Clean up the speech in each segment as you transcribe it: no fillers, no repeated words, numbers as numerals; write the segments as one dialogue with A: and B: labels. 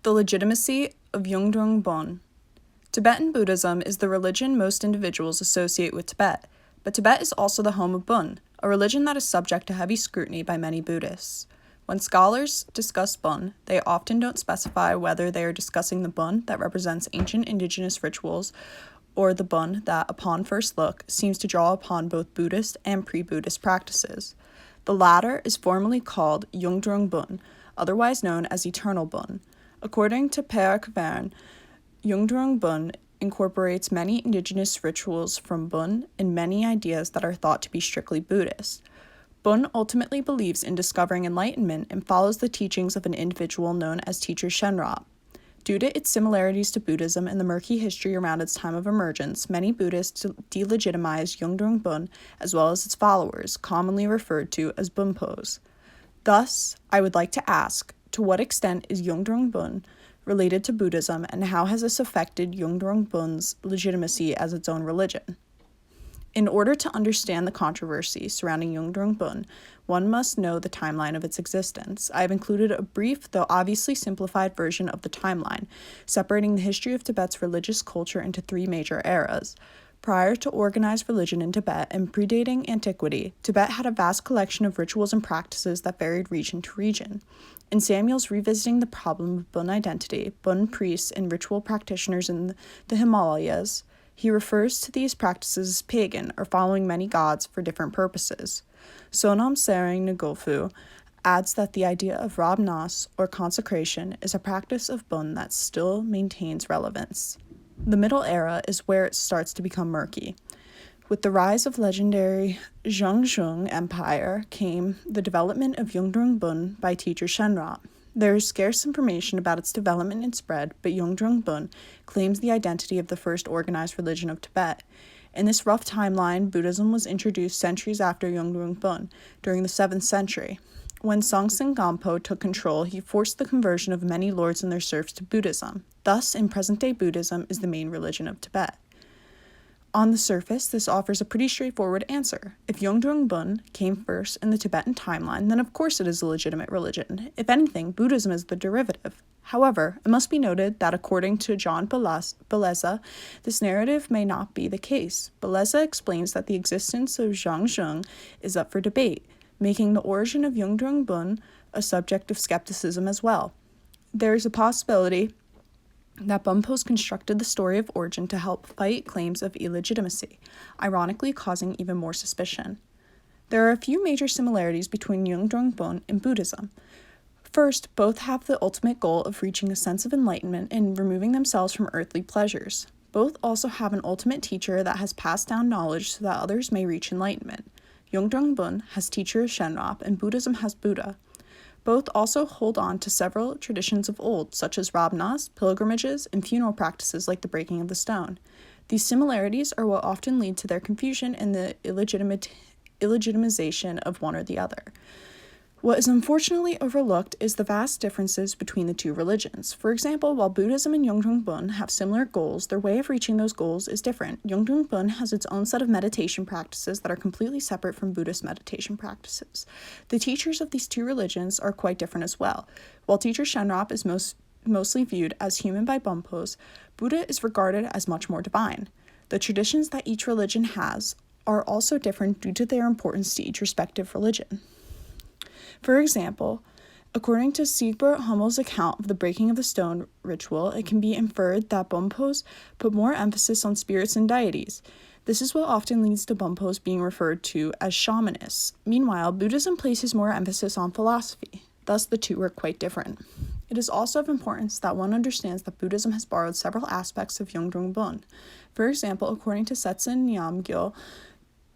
A: The legitimacy of Yungdrung Bon. Tibetan Buddhism is the religion most individuals associate with Tibet, but Tibet is also the home of Bon, a religion that is subject to heavy scrutiny by many Buddhists. When scholars discuss Bon, they often don't specify whether they are discussing the Bon that represents ancient indigenous rituals or the Bon that, upon first look, seems to draw upon both Buddhist and pre-Buddhist practices. The latter is formally called Yungdrung Bon, otherwise known as Eternal Bon. According to Per Kvern, Yungdrung Bon incorporates many indigenous rituals from Bon and many ideas that are thought to be strictly Buddhist. Bon ultimately believes in discovering enlightenment and follows the teachings of an individual known as Teacher Shenrab. Due to its similarities to Buddhism and the murky history around its time of emergence, many Buddhists delegitimize Yungdrung Bon as well as its followers, commonly referred to as Bonpos. Thus, I would like to ask, to what extent is Yungdrung Bon related to Buddhism, and how has this affected Yungdrung Bon's legitimacy as its own religion? In order to understand the controversy surrounding Yungdrung Bon, one must know the timeline of its existence. I have included a brief, though obviously simplified version of the timeline, separating the history of Tibet's religious culture into three major eras. Prior to organized religion in Tibet and predating antiquity, Tibet had a vast collection of rituals and practices that varied region to region. In Samuel's Revisiting the Problem of Bon Identity, Bon priests and ritual practitioners in the Himalayas, he refers to these practices as pagan or following many gods for different purposes. Sonam Sereng Ngofu adds that the idea of Rabnas, or consecration, is a practice of Bon that still maintains relevance. The Middle Era is where it starts to become murky. With the rise of legendary Zhengzhung Empire came the development of Yungdrung Bon by Teacher Shenrab. There is scarce information about its development and spread, but Yungdrung Bon claims the identity of the first organized religion of Tibet. In this rough timeline, Buddhism was introduced centuries after Yungdrung Bon, during the 7th century. When Songtsen Gampo took control, he forced the conversion of many lords and their serfs to Buddhism. Thus, in present-day Buddhism is the main religion of Tibet. On the surface, this offers a pretty straightforward answer. If Yungdrung Bon came first in the Tibetan timeline, then of course it is a legitimate religion. If anything, Buddhism is the derivative. However, it must be noted that according to John Beleza, this narrative may not be the case. Beleza explains that the existence of Zhangzhung is up for debate, making the origin of Yungdrung Bon a subject of skepticism as well. There is a possibility that Bonpos constructed the story of origin to help fight claims of illegitimacy, ironically causing even more suspicion. There are a few major similarities between Yungdrung Bon and Buddhism. First, both have the ultimate goal of reaching a sense of enlightenment and removing themselves from earthly pleasures. Both also have an ultimate teacher that has passed down knowledge so that others may reach enlightenment. Yungdrung Bon has teacher Shenrab, and Buddhism has Buddha. Both also hold on to several traditions of old, such as rabnas, pilgrimages, and funeral practices like the breaking of the stone. These similarities are what often lead to their confusion and the illegitimization of one or the other. What is unfortunately overlooked is the vast differences between the two religions. For example, while Buddhism and Yungdrung Bon have similar goals, their way of reaching those goals is different. Yungdrung Bon has its own set of meditation practices that are completely separate from Buddhist meditation practices. The teachers of these two religions are quite different as well. While Teacher Shenrab is mostly viewed as human by Bonpos, Buddha is regarded as much more divine. The traditions that each religion has are also different due to their importance to each respective religion. For example, according to Siegbert Hummel's account of the breaking of the stone ritual, it can be inferred that Bonpos put more emphasis on spirits and deities. This is what often leads to Bonpos being referred to as shamanists. Meanwhile, Buddhism places more emphasis on philosophy. Thus, the two are quite different. It is also of importance that one understands that Buddhism has borrowed several aspects of Yungdrung Bon. For example, according to Setsun Nyamgyo,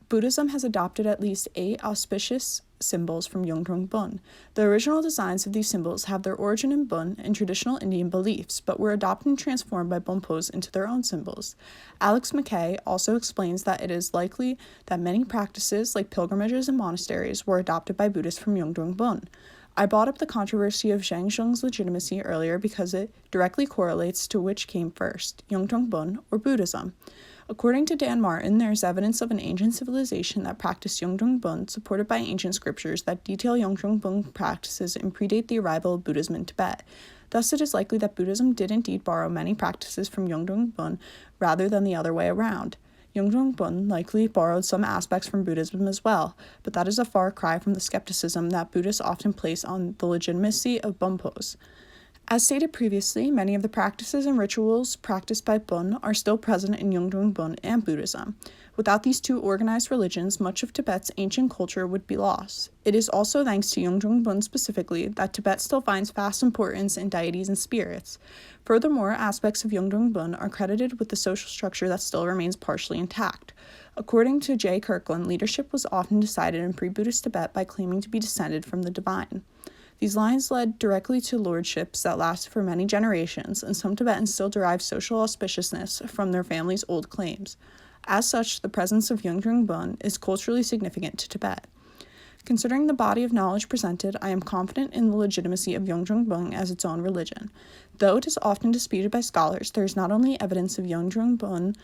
A: Buddhism has adopted at least 8 auspicious symbols from Yungdrung Bon. The original designs of these symbols have their origin in Bon and traditional Indian beliefs, but were adopted and transformed by Bonpos into their own symbols. Alex McKay also explains that it is likely that many practices, like pilgrimages and monasteries, were adopted by Buddhists from Yungdrung Bon. I brought up the controversy of Zhangzhung's legitimacy earlier because it directly correlates to which came first, Yungdrung Bon or Buddhism. According to Dan Martin, there is evidence of an ancient civilization that practiced Yungdrung Bon, supported by ancient scriptures that detail Yungdrung Bon practices and predate the arrival of Buddhism in Tibet. Thus, it is likely that Buddhism did indeed borrow many practices from Yongdrung-bun rather than the other way around. Yongdrung-bun likely borrowed some aspects from Buddhism as well, but that is a far cry from the skepticism that Buddhists often place on the legitimacy of Bunpos. As stated previously, many of the practices and rituals practiced by Bun are still present in Yongdrung-bun and Buddhism. Without these two organized religions, much of Tibet's ancient culture would be lost. It is also thanks to Yongdrung-bun specifically that Tibet still finds vast importance in deities and spirits. Furthermore, aspects of Yongdrung-bun are credited with the social structure that still remains partially intact. According to J. Kirkland, leadership was often decided in pre-Buddhist Tibet by claiming to be descended from the divine. These lines led directly to lordships that lasted for many generations, and some Tibetans still derive social auspiciousness from their family's old claims. As such, the presence of Yongdrung-bun is culturally significant to Tibet. Considering the body of knowledge presented, I am confident in the legitimacy of Yongdrung-bun as its own religion. Though it is often disputed by scholars, there is not only evidence of Yongdrung-bun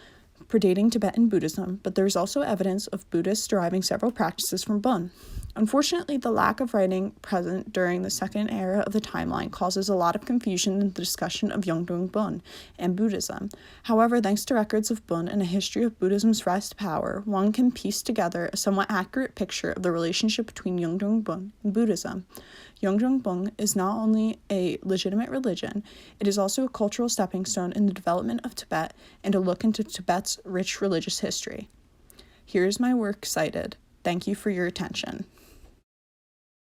A: predating Tibetan Buddhism, but there is also evidence of Buddhists deriving several practices from Bun. Unfortunately, the lack of writing present during the second era of the timeline causes a lot of confusion in the discussion of Yongdrung-bun and Buddhism. However, thanks to records of Bun and a history of Buddhism's rise to power, one can piece together a somewhat accurate picture of the relationship between Yongdrung-bun and Buddhism. Yongdrung-bun is not only a legitimate religion, it is also a cultural stepping stone in the development of Tibet and a look into Tibet's rich religious history. Here is my work cited. Thank you for your attention.